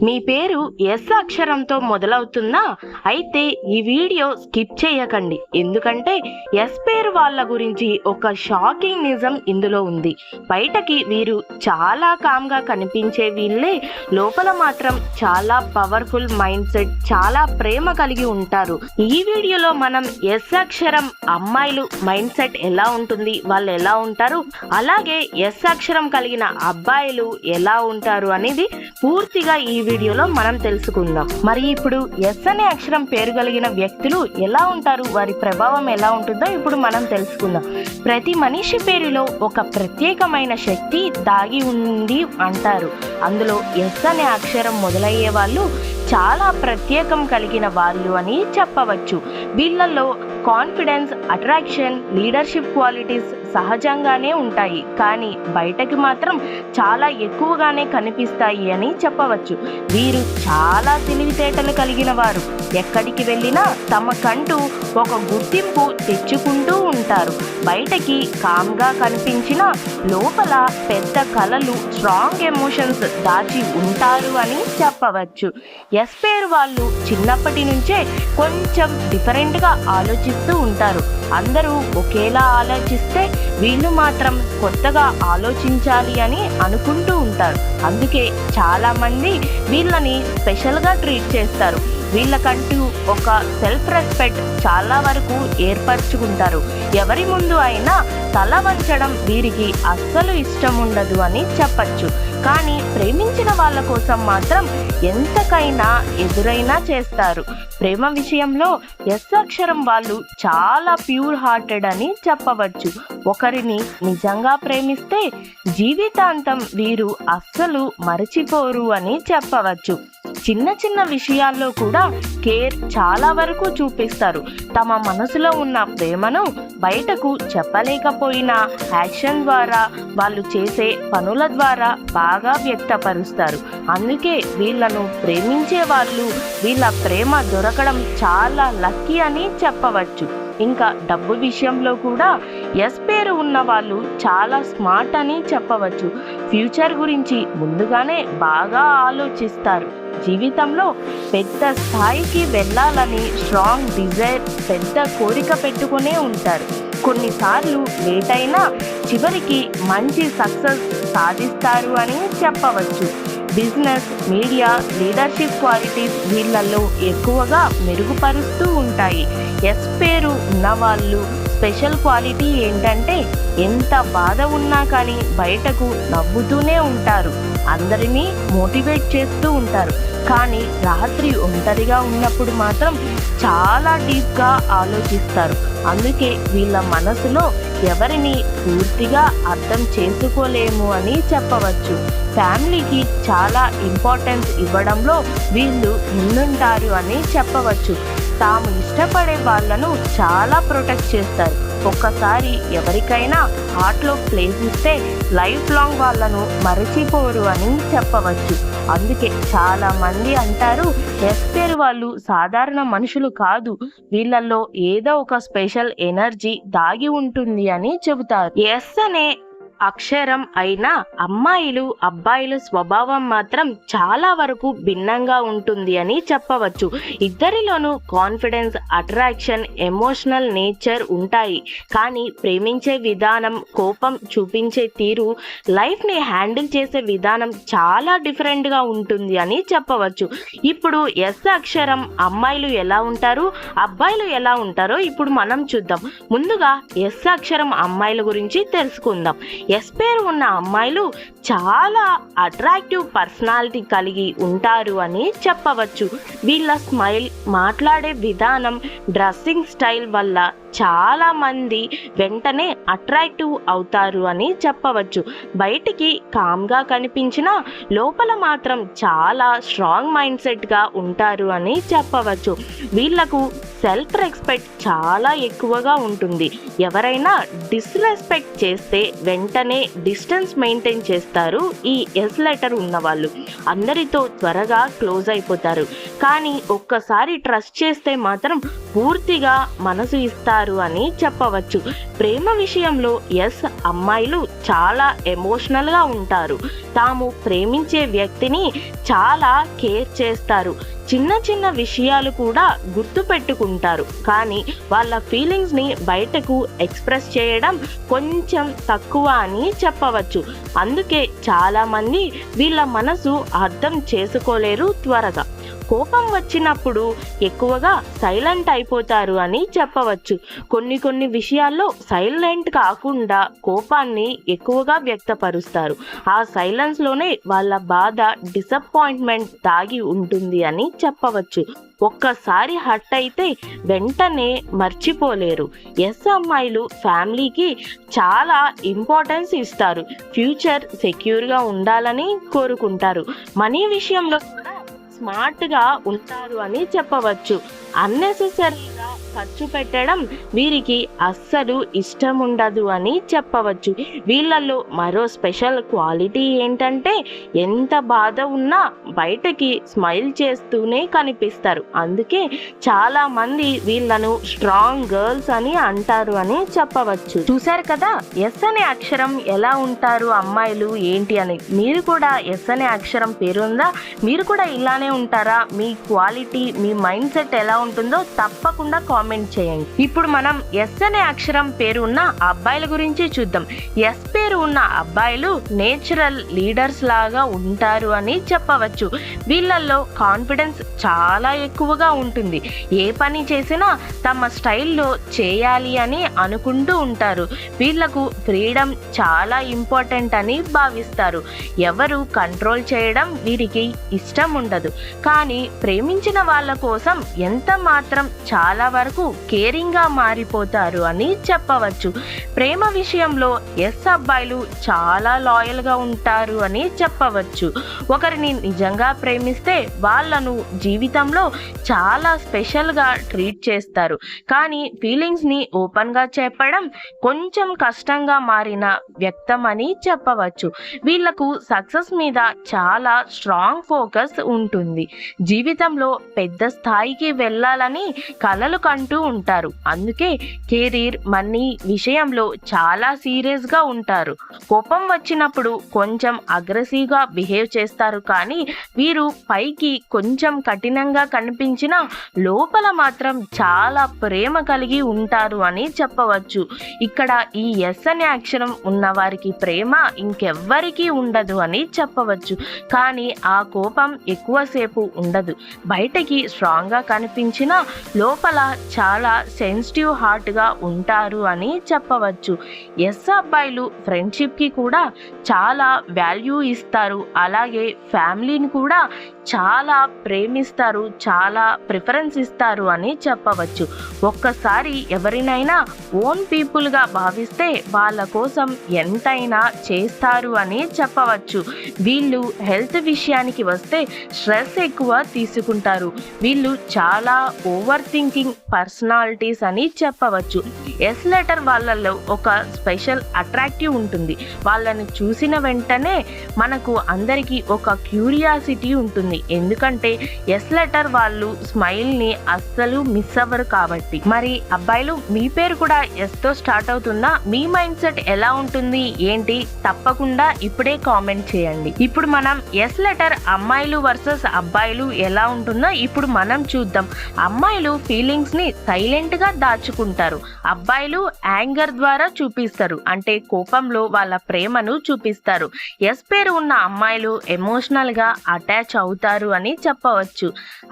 మీ పేరు ఎస్ అక్షరంతో మొదలవుతుందా? అయితే ఈ వీడియో స్కిప్ చేయకండి, ఎందుకంటే ఎస్ పేరు వాళ్ళ గురించి ఒక షాకింగ్ నిజం ఇందులో ఉంది. బయటకి వీరు చాలా కామ్గా కనిపించే వీళ్ళే లోపల మాత్రం చాలా పవర్ఫుల్ మైండ్ సెట్, చాలా ప్రేమ కలిగి ఉంటారు. ఈ వీడియోలో మనం ఎస్ అక్షరం అమ్మాయిలు మైండ్ సెట్ ఎలా ఉంటుంది, వాళ్ళు ఎలా ఉంటారు, అలాగే ఎస్ అక్షరం కలిగిన అబ్బాయిలు ఎలా ఉంటారు అనేది పూర్తిగా ఈ వీడియోలో మనం తెలుసుకుందాం. మరి ఇప్పుడు ఎస్ అనే అక్షరం పేరు కలిగిన వ్యక్తులు ఎలా ఉంటారు, వారి ప్రభావం ఎలా ఉంటుందో ఇప్పుడు మనం తెలుసుకుందాం. ప్రతి మనిషి పేరులో ఒక ప్రత్యేకమైన శక్తి దాగి ఉంది అంటారు. అందులో ఎస్ అనే అక్షరం మొదలయ్యే వాళ్ళు చాలా ప్రత్యేకం కలిగిన వాళ్ళు అని చెప్పవచ్చు. వీళ్ళల్లో కాన్ఫిడెన్స్, అట్రాక్షన్, లీడర్షిప్ క్వాలిటీస్ సహజంగానే ఉంటాయి, కానీ బయటకి మాత్రం చాలా ఎక్కువగానే కనిపిస్తాయి అని చెప్పవచ్చు. వీరు చాలా తెలివితేటలు కలిగిన వారు. ఎక్కడికి వెళ్ళినా తమకంటూ ఒక గుర్తింపు తెచ్చుకుంటూ ఉంటారు. బయటకి కామ్గా కనిపించిన లోపల పెద్ద కలలు, స్ట్రాంగ్ ఎమోషన్స్ దాచి ఉంటారు అని చెప్పవచ్చు. ఎస్ పేరు వాళ్ళు చిన్నప్పటి నుంచే కొంచెం డిఫరెంట్గా ఆలోచిస్తూ ఉంటారు. అందరూ ఒకేలా ఆలోచిస్తే వీళ్ళు మాత్రం కొత్తగా ఆలోచించాలి అని అనుకుంటూ ఉంటారు. అందుకే చాలా మంది వీళ్ళని స్పెషల్గా ట్రీట్ చేస్తారు. వీళ్ళకంటూ ఒక సెల్ఫ్ రెస్పెక్ట్ చాలా వరకు ఏర్పరచుకుంటారు. ఎవరి ముందు అయినా తల వంచడం వీరికి అస్సలు ఇష్టం ఉండదు అని చెప్పచ్చు. కానీ ప్రేమించిన వాళ్ళ కోసం మాత్రం ఎంతకైనా ఎదురైనా చేస్తారు. ప్రేమ విషయంలో ఎస్ అక్షరం వాళ్ళు చాలా ప్యూర్ హార్టెడ్ అని చెప్పవచ్చు. ఒకరిని నిజంగా ప్రేమిస్తే జీవితాంతం వీరు అస్సలు మరచిపోరు అని చెప్పవచ్చు. చిన్న చిన్న విషయాల్లో కూడా కేర్ చాలా వరకు చూపిస్తారు. తమ మనసులో ఉన్న ప్రేమను బయటకు చెప్పలేకపోయినా యాక్షన్ ద్వారా, వాళ్ళు చేసే పనుల ద్వారా బాగా వ్యక్తపరుస్తారు. అందుకే వీళ్ళను ప్రేమించే వాళ్ళు వీళ్ళ ప్రేమ దొరకడం చాలా లక్కీ అని చెప్పవచ్చు. ఇంకా డబ్బు విషయంలో కూడా ఎస్ పేరు ఉన్న వాళ్ళు చాలా స్మార్ట్ అని చెప్పవచ్చు. ఫ్యూచర్ గురించి ముందుగానే బాగా ఆలోచిస్తారు. జీవితంలో పెద్ద స్థాయికి వెళ్ళాలని స్ట్రాంగ్ డిజైర్, పెద్ద కోరిక పెట్టుకునే ఉంటారు. కొన్నిసార్లు లేట్ అయినా చివరికి మంచి సక్సెస్ సాధిస్తారు అని చెప్పవచ్చు. బిజినెస్, మీడియా, లీడర్షిప్ క్వాలిటీస్ వీళ్ళల్లో ఎక్కువగా మెరుగుపరుస్తూ ఉంటాయి. ఎస్ పేరు ఉన్నవాళ్ళు స్పెషల్ క్వాలిటీ ఏంటంటే ఎంత బాధ ఉన్నా కానీ బయటకు నవ్వుతూనే ఉంటారు. అందరినీ మోటివేట్ చేస్తూ ఉంటారు. కానీ రాత్రి ఒంటరిగా ఉన్నప్పుడు మాత్రం చాలా డీప్గా ఆలోచిస్తారు. అందుకే వీళ్ళ మనసులో ఎవరిని పూర్తిగా అర్థం చేసుకోలేము అని చెప్పవచ్చు. ఫ్యామిలీకి చాలా ఇంపార్టెన్స్ ఇవ్వడంలో వీళ్ళు ముందుంటారు అని చెప్పవచ్చు. తాము ఇష్టపడే వాళ్ళను చాలా ప్రొటెక్ట్ చేస్తారు. ఒక్కసారి ఎవరికైనా హార్ట్లో ప్లేస్ ఇస్తే లైఫ్ లాంగ్ వాళ్ళను మరచిపోరు అని చెప్పవచ్చు. అందుకే చాలా మంది అంటారు ఎస్ పేరు వాళ్ళు సాధారణ మనుషులు కాదు, వీళ్ళల్లో ఏదో ఒక స్పెషల్ ఎనర్జీ దాగి ఉంటుంది అని చెబుతారు. ఎస్ అనే అక్షరం అయినా అమ్మాయిలు అబ్బాయిల స్వభావం మాత్రం చాలా వరకు భిన్నంగా ఉంటుంది అని చెప్పవచ్చు. ఇద్దరిలోనూ కాన్ఫిడెన్స్, అట్రాక్షన్, ఎమోషనల్ నేచర్ ఉంటాయి. కానీ ప్రేమించే విధానం, కోపం చూపించే తీరు, లైఫ్ని హ్యాండిల్ చేసే విధానం చాలా డిఫరెంట్గా ఉంటుంది అని చెప్పవచ్చు. ఇప్పుడు ఎస్ అక్షరం అమ్మాయిలు ఎలా ఉంటారు, అబ్బాయిలు ఎలా ఉంటారో ఇప్పుడు మనం చూద్దాం. ముందుగా ఎస్ అక్షరం అమ్మాయిల గురించి తెలుసుకుందాం. ఎస్ పేరు ఉన్న అమ్మాయిలు చాలా అట్రాక్టివ్ పర్సనాలిటీ కలిగి ఉంటారు అని చెప్పవచ్చు. వీళ్ళ స్మైల్, మాట్లాడే విధానం, డ్రెస్సింగ్ స్టైల్ వల్ల చాలా మంది వెంటనే అట్రాక్టివ్ అవుతారు అని చెప్పవచ్చు. బయటికి కామ్గా కనిపించినా లోపల మాత్రం చాలా స్ట్రాంగ్ మైండ్ సెట్గా ఉంటారు అని చెప్పవచ్చు. వీళ్లకు సెల్ఫ్ రెస్పెక్ట్ చాలా ఎక్కువగా ఉంటుంది. ఎవరైనా డిస్రెస్పెక్ట్ చేస్తే వెంటనే డిస్టెన్స్ మెయింటైన్ చేస్తారు. ఈ ఎస్ లెటర్ ఉన్నవాళ్ళు అందరితో త్వరగా క్లోజ్ అయిపోతారు. కానీ ఒక్కసారి ట్రస్ట్ చేస్తే మాత్రం పూర్తిగా మనసు ఇస్తారు అని చెప్పవచ్చు. ప్రేమ విషయంలో ఎస్ అమ్మాయిలు చాలా ఎమోషనల్గా ఉంటారు. తాము ప్రేమించే వ్యక్తిని చాలా కేర్ చేస్తారు. చిన్న చిన్న విషయాలు కూడా గుర్తు పెట్టుకుంటారు. కానీ వాళ్ళ ఫీలింగ్స్ని బయటకు ఎక్స్ప్రెస్ చేయడం కొంచెం తక్కువ అని చెప్పవచ్చు. అందుకే చాలామంది వీళ్ళ మనసు అర్థం చేసుకోలేరు త్వరగా. కోపం వచ్చినప్పుడు ఎక్కువగా సైలెంట్ అయిపోతారు అని చెప్పవచ్చు. కొన్ని విషయాల్లో సైలెంట్ కాకుండా కోపాన్ని ఎక్కువగా వ్యక్తపరుస్తారు. ఆ సైలెన్స్లోనే వాళ్ళ బాధ, డిసప్పాయింట్మెంట్ దాగి ఉంటుంది అని చెప్పవచ్చు. ఒక్కసారి హర్ట్ అయితే వెంటనే మర్చిపోలేరు. ఎస్ అమ్మాయిలు ఫ్యామిలీకి చాలా ఇంపార్టెన్స్ ఇస్తారు. ఫ్యూచర్ సెక్యూర్గా ఉండాలని కోరుకుంటారు. మనీ విషయంలో స్మార్ట్గా ఉంటారు అని చెప్పవచ్చు. అన్నెసెసరీగా ఖర్చు పెట్టడం వీరికి అస్సలు ఇష్టం ఉండదు అని చెప్పవచ్చు. వీళ్ళల్లో మరో స్పెషల్ క్వాలిటీ ఏంటంటే ఎంత బాధ ఉన్నా బయటకి స్మైల్ చేస్తూనే కనిపిస్తారు. అందుకే చాలా మంది వీళ్ళను స్ట్రాంగ్ గర్ల్స్ అని అంటారు అని చెప్పవచ్చు. చూశారు కదా ఎస్ అనే అక్షరం ఎలా ఉంటారు అమ్మాయిలు ఏంటి అని. మీరు కూడా ఎస్ అనే అక్షరం పేరుందా? మీరు కూడా ఇలానే ఉంటారా? మీ క్వాలిటీ, మీ మైండ్ సెట్ ఎలా ఉంటుందో తప్పకుండా కామెంట్ చేయండి. ఇప్పుడు మనం ఎస్ అనే అక్షరం పేరు ఉన్న అబ్బాయిల గురించి చూద్దాం. ఎస్ పేరు ఉన్న అబ్బాయిలు నేచురల్ లీడర్స్ లాగా ఉంటారు అని చెప్పవచ్చు. వీళ్ళల్లో కాన్ఫిడెన్స్ చాలా ఎక్కువగా ఉంటుంది. ఏ పని చేసినా తమ స్టైల్లో చేయాలి అని అనుకుంటూ ఉంటారు. వీళ్లకు ఫ్రీడమ్ చాలా ఇంపార్టెంట్ అని భావిస్తారు. ఎవరు కంట్రోల్ చేయడం వీరికి ఇష్టం ఉండదు. కానీ ప్రేమించిన వాళ్ళ కోసం ఎంత మాత్రం చాలా వరకు కేరింగ్గా మారిపోతారు అని చెప్పవచ్చు. ప్రేమ విషయంలో ఎస్ అబ్బాయిలు చాలా లాయల్గా ఉంటారు అని చెప్పవచ్చు. ఒకరిని నిజంగా ప్రేమిస్తే వాళ్ళను జీవితంలో చాలా స్పెషల్గా ట్రీట్ చేస్తారు. కానీ ఫీలింగ్స్ని ఓపెన్గా చెప్పడం కొంచెం కష్టంగా మారిన వ్యక్తం అని చెప్పవచ్చు. వీళ్లకు సక్సెస్ మీద చాలా స్ట్రాంగ్ ఫోకస్ ఉంటుంది. జీవితంలో పెద్ద స్థాయికి వెళ్ళాలని కలలు కంటూ ఉంటారు. అందుకే కెరీర్, మనీ విషయంలో చాలా సీరియస్గా ఉంటారు. కోపం వచ్చినప్పుడు కొంచెం అగ్రెసివ్గా బిహేవ్ చేస్తారు. కానీ వీరు పైకి కొంచెం కఠినంగా కనిపించినా లోపల మాత్రం చాలా ప్రేమ కలిగి ఉంటారు అని చెప్పవచ్చు. ఇక్కడ ఈ ఎస్ అనే అక్షరం ఉన్న వారికి ప్రేమ ఇంకెవ్వరికీ ఉండదు అని చెప్పవచ్చు. కానీ ఆ కోపం ఎక్కువసేపు ఉండదు. బయటకి స్ట్రాంగ్గా కనిపించినా లోపల చాలా సెన్సిటివ్ హార్ట్గా ఉంటారు అని చెప్పవచ్చు. ఎస్ అబ్బాయిలు ఫ్రెండ్షిప్కి కూడా చాలా వాల్యూ ఇస్తారు. అలాగే ఫ్యామిలీని కూడా చాలా ప్రేమిస్తారు, చాలా ప్రిఫరెన్స్ ఇస్తారు అని చెప్పవచ్చు. ఒక్కసారి ఎవరినైనా ఓన్ పీపుల్గా భావిస్తే వాళ్ళ కోసం ఎంతైనా చేస్తారు అని చెప్పవచ్చు. వీళ్ళు హెల్త్ విషయానికి వస్తే స్ట్రెస్ ఎక్కువ తీసుకుంటారు. వీళ్ళు చాలా ఓవర్ థింకింగ్ పర్సనాలిటీస్ అని చెప్పవచ్చు. ఎస్ లెటర్ వాళ్ళలో ఒక స్పెషల్ అట్రాక్టివ్ ఉంటుంది. వాళ్ళని చూసిన వెంటనే మనకు అందరికీ ఒక క్యూరియాసిటీ ఉంటుంది. ఎందుకంటే ఎస్ లెటర్ వాళ్ళు స్మైల్ని అస్సలు మిస్ అవ్వరు కాబట్టి. మరి అబ్బాయిలు మీ పేరు కూడా ఎస్ తో స్టార్ట్ అవుతుందా? మీ మైండ్ సెట్ ఎలా ఉంటుంది ఏంటి? తప్పకుండా ఇప్పుడే కామెంట్ చేయండి. ఇప్పుడు మనం ఎస్ లెటర్ అమ్మాయిలు వర్సెస్ అబ్బాయిలు ఎలా ఉంటుందో ఇప్పుడు మనం చూద్దాం. అమ్మాయిలు ఫీలింగ్స్ ని సైలెంట్ గా దాచుకుంటారు. అబ్బాయిలు యాంగర్ ద్వారా చూపిస్తారు, అంటే కోపంలో వాళ్ళ ప్రేమను చూపిస్తారు. ఎస్ పేరు ఉన్న అమ్మాయిలు ఎమోషనల్ గా అటాచ్ అవుతారు అని చెప్పవచ్చు.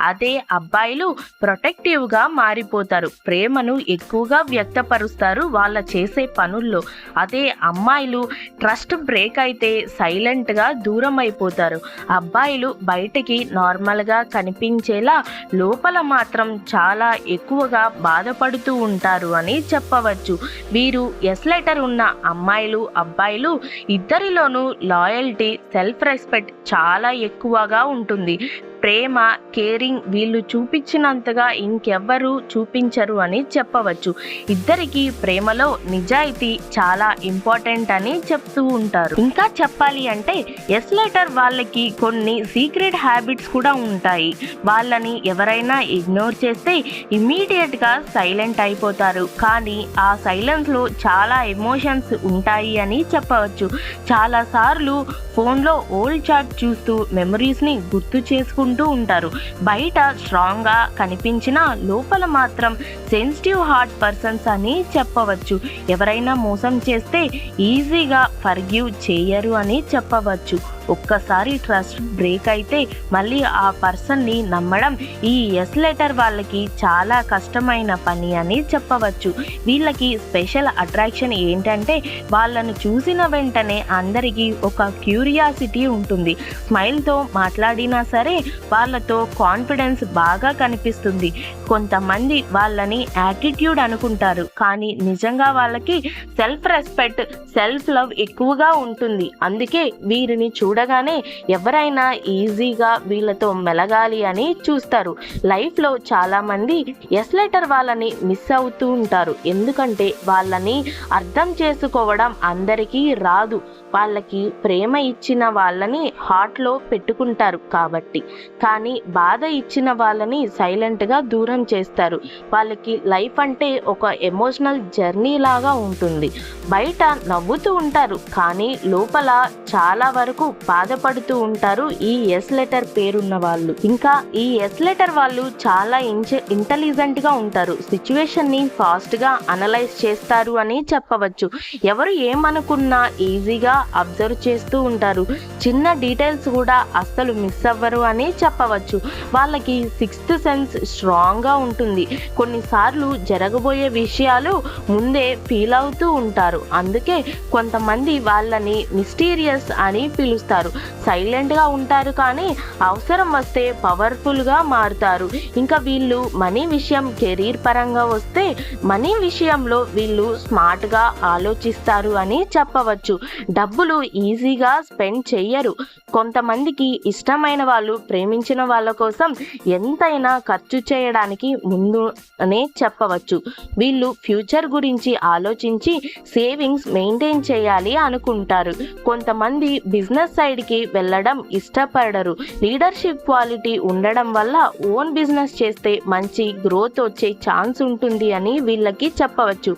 అదే అబ్బాయిలు ప్రొటెక్టివ్ గా మారిపోతారు. ప్రేమను ఎక్కువగా వ్యక్తపరుస్తారు వాళ్ళ చేసే పనుల్లో. అదే అమ్మాయిలు ట్రస్ట్ బ్రేక్ అయితే సైలెంట్ గా దూరం అయిపోతారు. అబ్బాయిలు బయటికి నార్మల్ గా కనిపించేలా లోపల మాత్రం చాలా ఎక్కువగా బాధపడుతూ ఉంటారు అని చెప్పవచ్చు. వీరు ఎస్ లెటర్ ఉన్న అమ్మాయిలు, అబ్బాయిలు ఇద్దరిలోనూ లాయల్టీ, సెల్ఫ్ రెస్పెక్ట్ చాలా ఎక్కువగా ఉంటుంది. ప్రేమ, కేరింగ్ వీళ్ళు చూపించినంతగా ఇంకెవ్వరూ చూపించరు అని చెప్పవచ్చు. ఇద్దరికి ప్రేమలో నిజాయితీ చాలా ఇంపార్టెంట్ అని చెప్తూ ఉంటారు. ఇంకా చెప్పాలి అంటే ఎస్ లెటర్ వాళ్ళకి కొన్ని సీక్రెట్ హ్యాబిట్స్ కూడా ఉంటాయి. వాళ్ళని ఎవరైనా ఇగ్నోర్ చేస్తే ఇమ్మీడియట్ గా సైలెంట్ అయిపోతారు. కానీ ఆ సైలెన్స్ లో చాలా ఎమోషన్స్ ఉంటాయి అని చెప్పవచ్చు. చాలా సార్లు ఫోన్లో ఓల్డ్ చాట్ చూస్తూ మెమరీస్ ని గుర్తు చేసుకుంటూ ఉంటారు. బయట స్ట్రాంగ్ గా కనిపించినా లోపల మాత్రం సెన్సిటివ్ హార్ట్ పర్సన్స్ అని చెప్పవచ్చు. ఎవరైనా మోసం చేస్తే ఈజీగా ఫర్గివ్ చేయరు అని చెప్పవచ్చు. ఒక్కసారి ట్రస్ట్ బ్రేక్ అయితే మళ్ళీ ఆ పర్సన్ని నమ్మడం ఈ ఎస్ లెటర్ వాళ్ళకి చాలా కష్టమైన పని అని చెప్పవచ్చు. వీళ్ళకి స్పెషల్ అట్రాక్షన్ ఏంటంటే వాళ్ళను చూసిన వెంటనే అందరికీ ఒక క్యూరియాసిటీ ఉంటుంది. స్మైల్తో మాట్లాడినా సరే వాళ్ళతో కాన్ఫిడెన్స్ బాగా కనిపిస్తుంది. కొంతమంది వాళ్ళని యాటిట్యూడ్ అనుకుంటారు, కానీ నిజంగా వాళ్ళకి సెల్ఫ్ రెస్పెక్ట్, సెల్ఫ్ లవ్ ఎక్కువగా ఉంటుంది. అందుకే వీరిని చూడగానే ఎవరైనా ఈజీగా వీళ్ళతో మెలగాలి అని చూస్తారు. లైఫ్లో చాలా మంది ఎస్ లెటర్ వాళ్ళని మిస్ అవుతూ ఉంటారు. ఎందుకంటే వాళ్ళని అర్థం చేసుకోవడం అందరికీ రాదు. వాళ్ళకి ప్రేమ ఇచ్చిన వాళ్ళని హార్ట్లో పెట్టుకుంటారు కాబట్టి, కానీ బాధ ఇచ్చిన వాళ్ళని సైలెంట్గా దూరం చేస్తారు. వాళ్ళకి లైఫ్ అంటే ఒక ఎమోషనల్ జర్నీ లాగా ఉంటుంది. బయట నవ్వుతూ ఉంటారు, కానీ లోపల చాలా వరకు బాధపడుతూ ఉంటారు ఈ ఎస్ లెటర్ పేరున్న వాళ్ళు. ఇంకా ఈ ఎస్ లెటర్ వాళ్ళు చాలా ఇంటెలిజెంట్ గా ఉంటారు. సిచ్యువేషన్ ని ఫాస్ట్ గా అనలైజ్ చేస్తారు అని చెప్పవచ్చు. ఎవరు ఏమనుకున్నా ఈజీగా అబ్జర్వ్ చేస్తూ ఉంటారు. చిన్న డీటెయిల్స్ కూడా అస్సలు మిస్ అవ్వరు అని చెప్పవచ్చు. వాళ్ళకి సిక్స్త్ సెన్స్ స్ట్రాంగ్ గా ఉంటుంది. కొన్నిసార్లు జరగబోయే విషయాలు ముందే ఫీల్ అవుతూ ఉంటారు. అందుకే కొంతమంది వాళ్ళని మిస్టీరియస్ అని పిలుస్తారు. సైలెంట్ గా ఉంటారు, కానీ అవసరం వస్తే పవర్ఫుల్ గా మారుతారు. ఇంకా వీళ్ళు మనీ విషయం, కెరీర్ పరంగా వస్తే మనీ విషయంలో వీళ్ళు స్మార్ట్ గా ఆలోచిస్తారు అని చెప్పవచ్చు. డబ్బులు ఈజీగా స్పెండ్ చెయ్యరు. కొంతమందికి ఇష్టమైన వాళ్ళు ప్రేమించిన వాళ్ళ కోసం ఎంతైనా ఖర్చు చేయడానికి ముందు అనే చెప్పవచ్చు. వీళ్ళు ఫ్యూచర్ గురించి ఆలోచించి సేవింగ్స్ మెయింటైన్ చేయాలి అనుకుంటారు. కొంతమంది బిజినెస్ సైడ్కి వెళ్ళడం ఇష్టపడరు. లీడర్షిప్ క్వాలిటీ ఉండడం వల్ల ఓన్ బిజినెస్ చేస్తే మంచి గ్రోత్ వచ్చే ఛాన్స్ ఉంటుంది అని వీళ్ళకి చెప్పవచ్చు.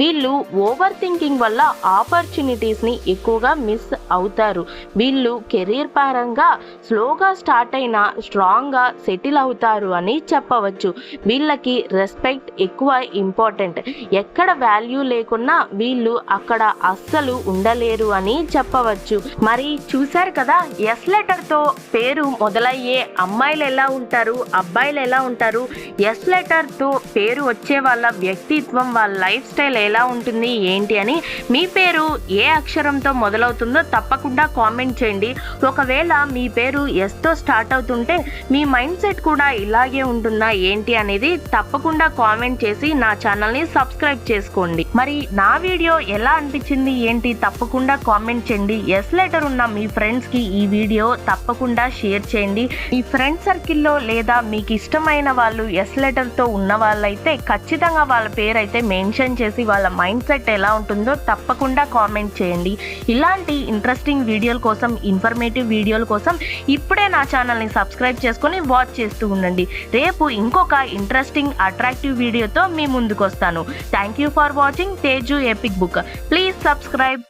వీళ్ళు ఓవర్ థింకింగ్ వల్ల ఆపర్చునిటీస్ని ఎక్కువగా మిస్ అవుతారు. వీళ్ళు కెరీర్ పరంగా స్లోగా స్టార్ట్ అయినా స్ట్రాంగ్గా సెటిల్ అవుతారు అని చెప్పవచ్చు. వీళ్ళకి రెస్పెక్ట్ ఎక్కువ ఇంపార్టెంట్. ఎక్కడ వాల్యూ లేకున్నా వీళ్ళు అక్కడ అస్సలు ఉండలేరు అని చెప్పవచ్చు. మరి చూశారు కదా, ఎస్ లెటర్ తో పేరు మొదలయ్యే అమ్మాయిలు ఎలా ఉంటారు, అబ్బాయిలు ఎలా ఉంటారు, ఎస్ లెటర్ తో పేరు వచ్చే వాళ్ళ వ్యక్తిత్వం, వాళ్ళ లైఫ్ స్టైల్ ఎలా ఉంటుంది ఏంటి అని. మీ పేరు ఏ అక్షరంతో మొదలవుతుందో తప్పకుండా కామెంట్ చేయండి. ఒకవేళ మీ పేరు ఎస్ తో స్టార్ట్ అవుతుంటే మీ మైండ్ సెట్ కూడా ఇలాగే ఉంటుందా ఏంటి అనేది తప్పకుండా కామెంట్ చేసి నా ఛానల్ని సబ్స్క్రైబ్ చేసుకోండి. మరి నా వీడియో ఎలా అనిపించింది ఏంటి తప్పకుండా కామెంట్ చేయండి. ఎస్ లెటర్ ఉన్న మీ ఫ్రెండ్స్కి ఈ వీడియో తప్పకుండా షేర్ చేయండి. మీ ఫ్రెండ్ సర్కిల్లో లేదా మీకు ఇష్టమైన వాళ్ళు ఎస్ లెటర్తో ఉన్న వాళ్ళైతే ఖచ్చితంగా వాళ్ళ పేరు అయితే మెన్షన్ చేసి వాళ్ళ మైండ్ సెట్ ఎలా ఉంటుందో తప్పకుండా కామెంట్ చేయండి. ఇలాంటి ఇంట్రెస్టింగ్ వీడియోల కోసం, ఇన్ఫర్మేటివ్ వీడియోల కోసం ఇప్పుడే నా ఛానల్ని సబ్స్క్రైబ్ చేసుకొని వాచ్ చేస్తూ ఉండండి. రేపు ఇంకొక ఇంట్రెస్టింగ్ అట్రాక్టివ్ వీడియోతో మీ ముందుకు వస్తాను. Thank you for watching Teju epic book. Please subscribe.